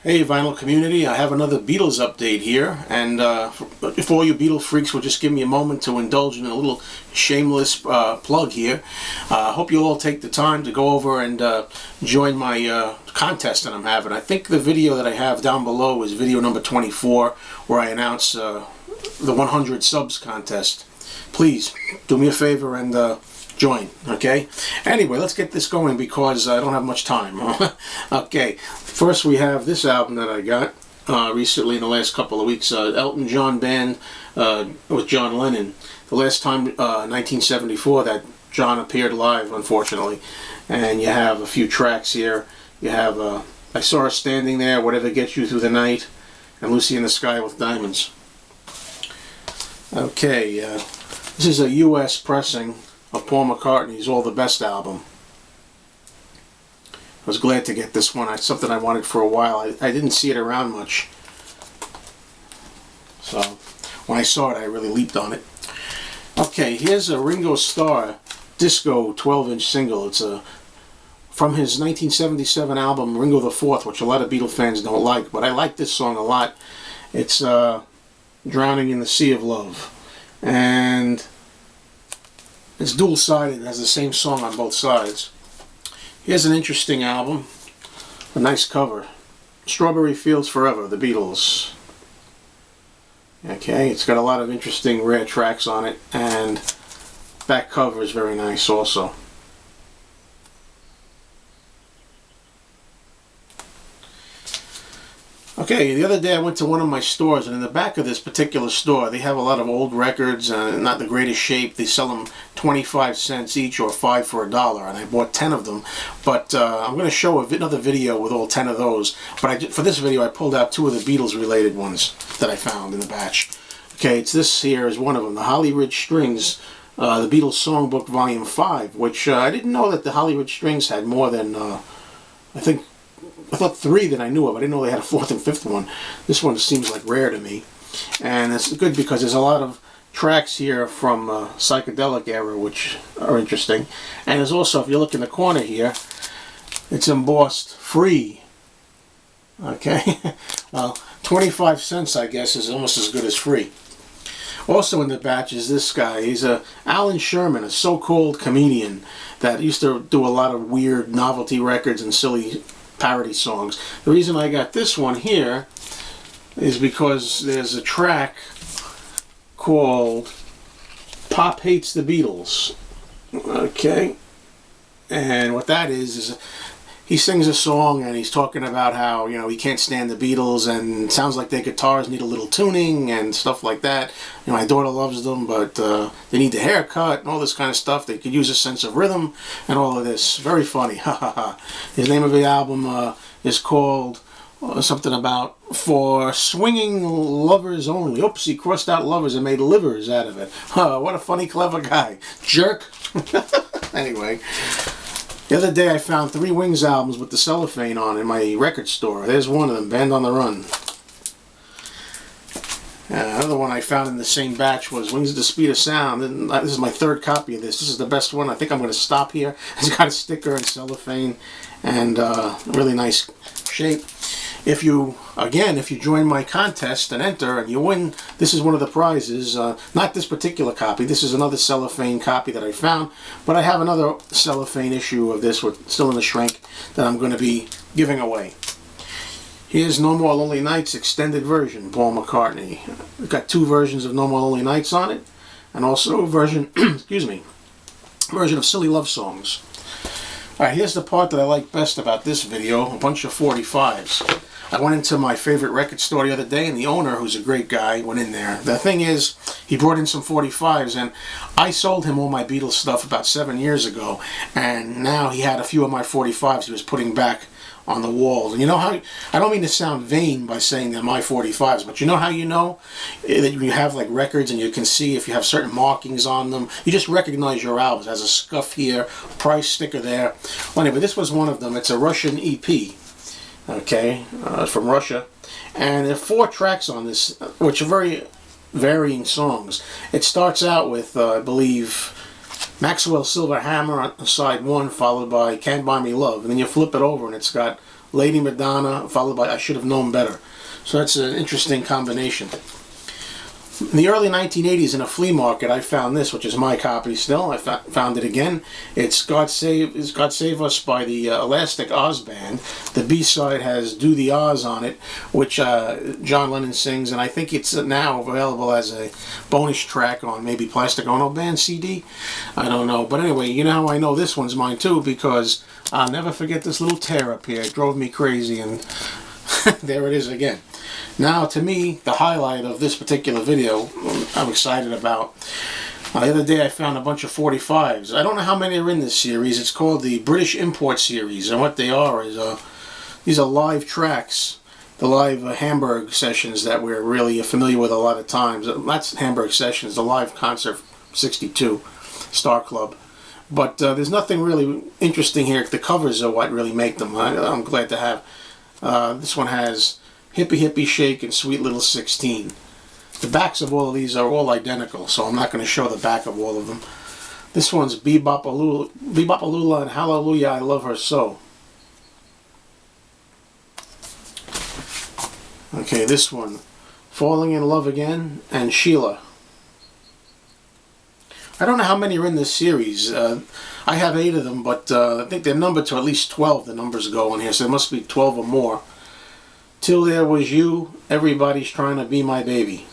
Hey vinyl community, I have another Beatles update here, and if all you Beatles freaks will just give me a moment to indulge in a little shameless plug here. I hope you'll all take the time to go over and join my contest that I'm having. I think the video that I have down below is video number 24, where I announce the 100 subs contest. Please do me a favor and join, okay? Anyway, let's get this going because I don't have much time. Okay, first we have this album that I got recently in the last couple of weeks, Elton John Band with John Lennon. The last time, 1974, that John appeared live, unfortunately. And you have a few tracks here. You have I Saw Her Standing There, Whatever Gets You Through the Night, and Lucy in the Sky with Diamonds. Okay, this is a US pressing of Paul McCartney's All the Best album. I was glad to get this one. It's something I wanted for a while. I didn't see it around much. So when I saw it, I really leaped on it. Okay, here's a Ringo Starr disco 12-inch single. It's from his 1977 album Ringo the Fourth, which a lot of Beatles fans don't like, but I like this song a lot. It's Drowning in the Sea of Love. And it's dual-sided. It has the same song on both sides. Here's an interesting album. A nice cover. Strawberry Fields Forever, the Beatles. Okay, it's got a lot of interesting rare tracks on it, and back cover is very nice also. Okay, the other day I went to one of my stores, and in the back of this particular store they have a lot of old records, not the greatest shape. They sell them 25 cents each or 5 for $1, and I bought 10 of them. But I'm going to show another video with all 10 of those. But for this video I pulled out 2 of the Beatles-related ones that I found in the batch. Okay, this here is one of them, the Holly Ridge Strings, the Beatles Songbook Volume 5, which I didn't know that the Holly Ridge Strings had more than, I thought 3 that I knew of. I didn't know they had a 4th and 5th one. This one seems like rare to me. And it's good because there's a lot of tracks here from psychedelic era which are interesting. And there's also, if you look in the corner here, it's embossed free. Okay? Well, 25 cents I guess is almost as good as free. Also in the batch is this guy. He's Alan Sherman, a so-called comedian that used to do a lot of weird novelty records and silly parody songs. The reason I got this one here is because there's a track called Pop Hates the Beatles. Okay? And what that is he sings a song and he's talking about how, you know, he can't stand the Beatles and it sounds like their guitars need a little tuning and stuff like that. You know, my daughter loves them, but they need the haircut and all this kind of stuff. They could use a sense of rhythm and all of this. Very funny. Ha ha ha. His name of the album is called something about For Swinging Lovers Only. Oops, he crossed out lovers and made livers out of it. What a funny, clever guy. Jerk. Anyway. The other day I found 3 Wings albums with the cellophane on in my record store. There's one of them, Band on the Run. Another one I found in the same batch was Wings at the Speed of Sound. And this is my 3rd copy of this. This is the best one. I think I'm going to stop here. It's got a sticker and cellophane and really nice shape. If you join my contest and enter and you win, this is one of the prizes. Not this particular copy. This is another cellophane copy that I found. But I have another cellophane issue of this, still in the shrink, that I'm going to be giving away. Here's No More Lonely Nights extended version, Paul McCartney. We've got 2 versions of No More Lonely Nights on it, and also a version, version of Silly Love Songs. Alright, here's the part that I like best about this video, a bunch of 45s. I went into my favorite record store the other day, and the owner, who's a great guy, went in there. The thing is, he brought in some 45s, and I sold him all my Beatles stuff about 7 years ago, and now he had a few of my 45s he was putting back on the walls. And you know how, I don't mean to sound vain by saying they're my 45s, but you know how you know that you have like records and you can see if you have certain markings on them. You just recognize your albums. It has a scuff here, price sticker there. Well, anyway, this was one of them. It's a Russian EP. Okay, from Russia. And there are 4 tracks on this, which are very varying songs. It starts out with, I believe, Maxwell Silver Hammer on side 1, followed by Can't Buy Me Love. And then you flip it over and it's got Lady Madonna, followed by I Should Have Known Better. So that's an interesting combination. In the early 1980s in a flea market, I found this, which is my copy still. I found it again. It's God Save Us by the Elastic Oz Band. The B-side has Do the Oz on it, which John Lennon sings, and I think it's now available as a bonus track on maybe Plastic Ono Band CD. I don't know. But anyway, you know how I know this one's mine too, because I'll never forget this little tear up here. It drove me crazy, and there it is again. Now, to me, the highlight of this particular video I'm excited about. The other day I found a bunch of 45s. I don't know how many are in this series. It's called the British Import Series, and what they are is these are live tracks, the live Hamburg sessions that we're really familiar with a lot of times. That's Hamburg Sessions, the live concert 62, Star Club. But there's nothing really interesting here. The covers are what really make them. I'm glad to have. This one has Hippie Hippie Shake and Sweet Little 16. The backs of all of these are all identical, so I'm not going to show the back of all of them. This one's Bebop-A-Lula and Hallelujah, I Love Her So. Okay, this one, Falling in Love Again and Sheila. I don't know how many are in this series. I have 8 of them, but I think they're numbered to at least 12, the numbers go in here, so there must be 12 or more. Till There Was You, Everybody's Trying to Be My Baby.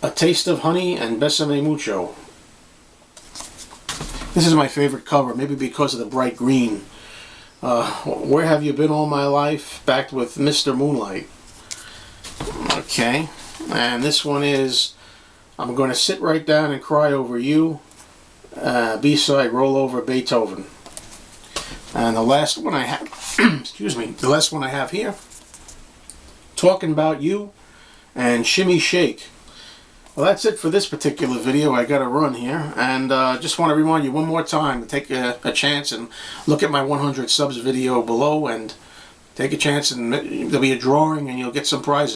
A Taste of Honey and Besame Mucho. This is my favorite cover, maybe because of the bright green. Where Have You Been All My Life, backed with Mr. Moonlight. Okay, and this one is I'm Going to Sit Right Down and Cry Over You, B-side, Roll Over Beethoven. And the last one I have, excuse me, the last one I have here, Talking About You and Shimmy Shake. Well, that's it for this particular video. I got to run here, and just want to remind you one more time to take a chance and look at my 100 subs video below, and take a chance, and there'll be a drawing and you'll get some prizes.